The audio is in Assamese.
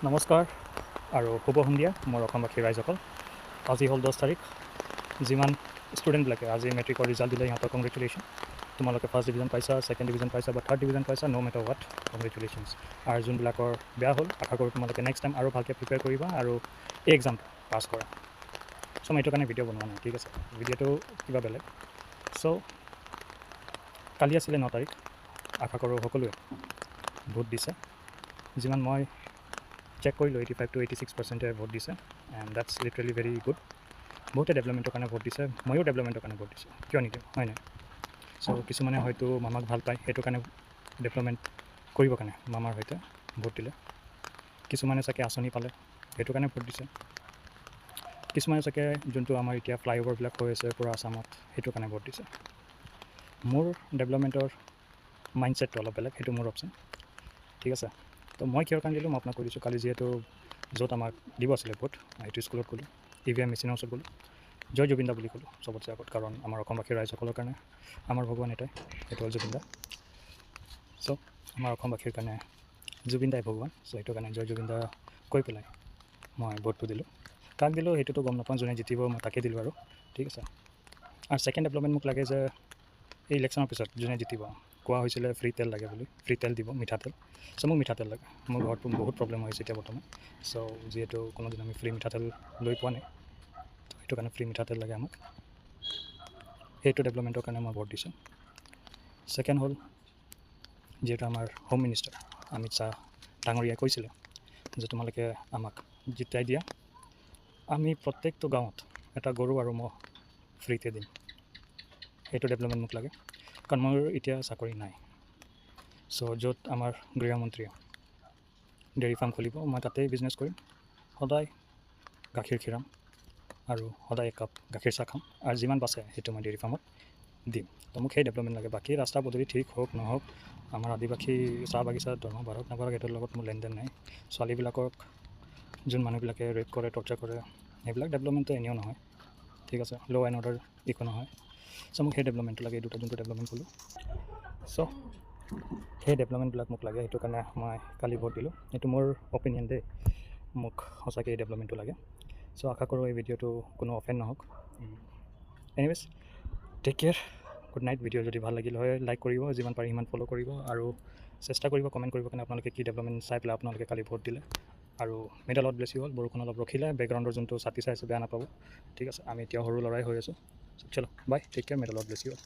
নমস্কাৰ আৰু শুভ সন্ধিয়া মোৰ অসমবাসী ৰাইজসকল। আজি হ'ল 10 তাৰিখ। যিমান ষ্টুডেণ্টবিলাকে আজি মেট্ৰিকৰ ৰিজাল্ট দিলে সিহঁতৰ কংগ্ৰেচুলেশ্যন। তোমালোকে ফাৰ্ষ্ট ডিভিজন পাইছা, ছেকেণ্ড ডিভিজন পাইছা বা থাৰ্ড ডিভিজন পাইছা, ন' মেটাৰ হোৱাট, কংগ্ৰেচুলেশ্যনছ। আৰু যোনবিলাকৰ বেয়া হ'ল, আশা কৰোঁ তোমালোকে নেক্সট টাইম আৰু ভালকৈ প্ৰিপেয়াৰ কৰিবা আৰু এই এক্সামটো পাছ কৰা। চ' মই এইটো কাৰণে ভিডিঅ' বনোৱা নাই, ঠিক আছে। ভিডিঅ'টো কিবা বেলেগ। চ' কালি আছিলে 9 তাৰিখ। আশা কৰোঁ সকলোৱে ভোট দিছে। যিমান মই চেক কৰিলোঁ 85 to 86% ভোট দিছে, and that's literally very good. বহুতে ডেভেলপমেণ্টৰ কাৰণে ভোট দিছে, ময়ো ডেভেলপমেণ্টৰ কাৰণে ভোট দিছোঁ, কিয় নিদিওঁ, হয় নাই? চ' কিছুমানে হয়তো মামাক ভাল পায়, সেইটো কাৰণে ডেভেলপমেণ্ট কৰিবৰ কাৰণে মামাৰ সৈতে ভোট দিলে। কিছুমানে চাগে আঁচনি পালে, সেইটো কাৰণে ভোট দিছে। কিছুমানে চাগে যোনটো আমাৰ এতিয়া ফ্লাইঅভাৰবিলাক হৈ আছে পূৰা আছামত, সেইটো কাৰণে ভোট দিছে। মোৰ ডেভেলপমেণ্টৰ মাইণ্ডছেটটো অলপ বেলেগ, সেইটো মোৰ অপশ্যন, ঠিক আছে। তো মই কিহৰ কাৰণে দিলোঁ মই আপোনাক কৈ দিছোঁ। কালি যিহেতু য'ত আমাক দিব আছিলে ভোট, সেইটো স্কুলত গ'লোঁ, EVM মেচিনৰ ওচৰত গ'লোঁ, জয় জুবিন দা বুলি ক'লোঁ চবতছে আগত, কাৰণ আমাৰ অসমবাসী ৰাইজসকলৰ কাৰণে আমাৰ ভগৱান এটাই, সেইটো হ'ল জুবিন দা। চ' আমাৰ অসমবাসীৰ কাৰণে জুবিন দাই ভগৱান, চ' সেইটো কাৰণে জয় জুবিন দা কৈ পেলাই মই ভোটটো দিলোঁ। কাক দিলোঁ সেইটোতো গম নাপাওঁ, যোনে জিতিব মই তাকে দিলোঁ আৰু, ঠিক আছে। আৰু ছেকেণ্ড ডেভেলপমেণ্ট মোক লাগে যে এই ইলেকশ্যনৰ পিছত যোনে জিতিব, কোৱা হৈছিলে ফ্ৰী তেল লাগে বুলি, ফ্ৰী তেল দিব, মিঠাতেল। চ' মোক মিঠাতেল লাগে। মোৰ ঘৰত বহুত প্ৰব্লেম হৈছে এতিয়া বৰ্তমান। চ' যিহেতু কোনোদিন আমি ফ্ৰী মিঠাতেল লৈ পোৱা নাই, তো সেইটো কাৰণে ফ্ৰী মিঠাতেল লাগে আমাক। সেইটো ডেভেলপমেণ্টৰ কাৰণে মই ভোট দিছোঁ। ছেকেণ্ড হ'ল, যিহেতু আমাৰ হোম মিনিষ্টাৰ অমিত শ্বাহ ডাঙৰীয়াই কৈছিলে যে তোমালোকে আমাক জিতাই দিয়া, আমি প্ৰত্যেকটো গাঁৱত এটা গৰু আৰু ম'হ ফ্ৰীতে দিম। সেইটো ডেভেলপমেণ্ট মোক লাগে, কাৰণ মোৰ এতিয়া চাকৰি নাই। চ' য'ত আমাৰ গৃহমন্ত্ৰীয়ে ডেইৰী ফাৰ্ম খুলিব, মই তাতেই বিজনেছ কৰিম। সদায় গাখীৰ খীৰাম আৰু সদায় একাপ গাখীৰ চাহ খাম, আৰু যিমান বাচে সেইটো মই ডেইৰী ফাৰ্মত দিম। তো মোক সেই ডেভেলপমেণ্ট লাগে। বাকী ৰাস্তা পদূলি ঠিক হওক নহওক, আমাৰ আদিবাসী চাহ বাগিচাত দৰমহা বাঢ়ক নাবাঢ়ক সেইটোৰ লগত মোৰ লেনদেন নাই। ছোৱালীবিলাকক যোন মানুহবিলাকে ৰেপ কৰে, টৰ্চাৰ কৰে, সেইবিলাক ডেভেলপমেণ্টটো এনেও নহয়, ঠিক আছে। ল' এণ্ড অৰ্ডাৰ একো নহয়। চ' মোক সেই ডেভেলপমেণ্টটো লাগে, এই দুটা যোনটো ডেভেলপমেণ্ট ক'লোঁ। চ' সেই ডেভেলপমেণ্টবিলাক মোক লাগে, সেইটো কাৰণে মই কালি ভোট দিলোঁ। এইটো মোৰ অপিনিয়ন দেই, মোক সঁচাকৈ এই ডেভেলপমেণ্টটো লাগে। চ' আশা কৰোঁ এই ভিডিঅ'টো কোনো অফেণ্ড নহওক। Anyways, take care, good night. Video' যদি ভাল লাগিল হয় লাইক কৰিব, যিমান পাৰি সিমান ফ'ল' কৰিব, আৰু চেষ্টা কৰিব কমেণ্ট কৰিবৰ কাৰণে আপোনালোকে কি ডেভেলপমেণ্ট চাই পেলাই আপোনালোকে কালি ভোট দিলে। আৰু may the lord bless you all. বৰষুণ অলপ ৰখিলে, বেকগ্ৰাউণ্ডৰ যোনটো ছাতি চাই আছে বেয়া নাপাব, ঠিক আছে। আমি এতিয়া সৰু ল'ৰাই হৈ আছোঁ। চলো bye, take care, may the lord bless you all.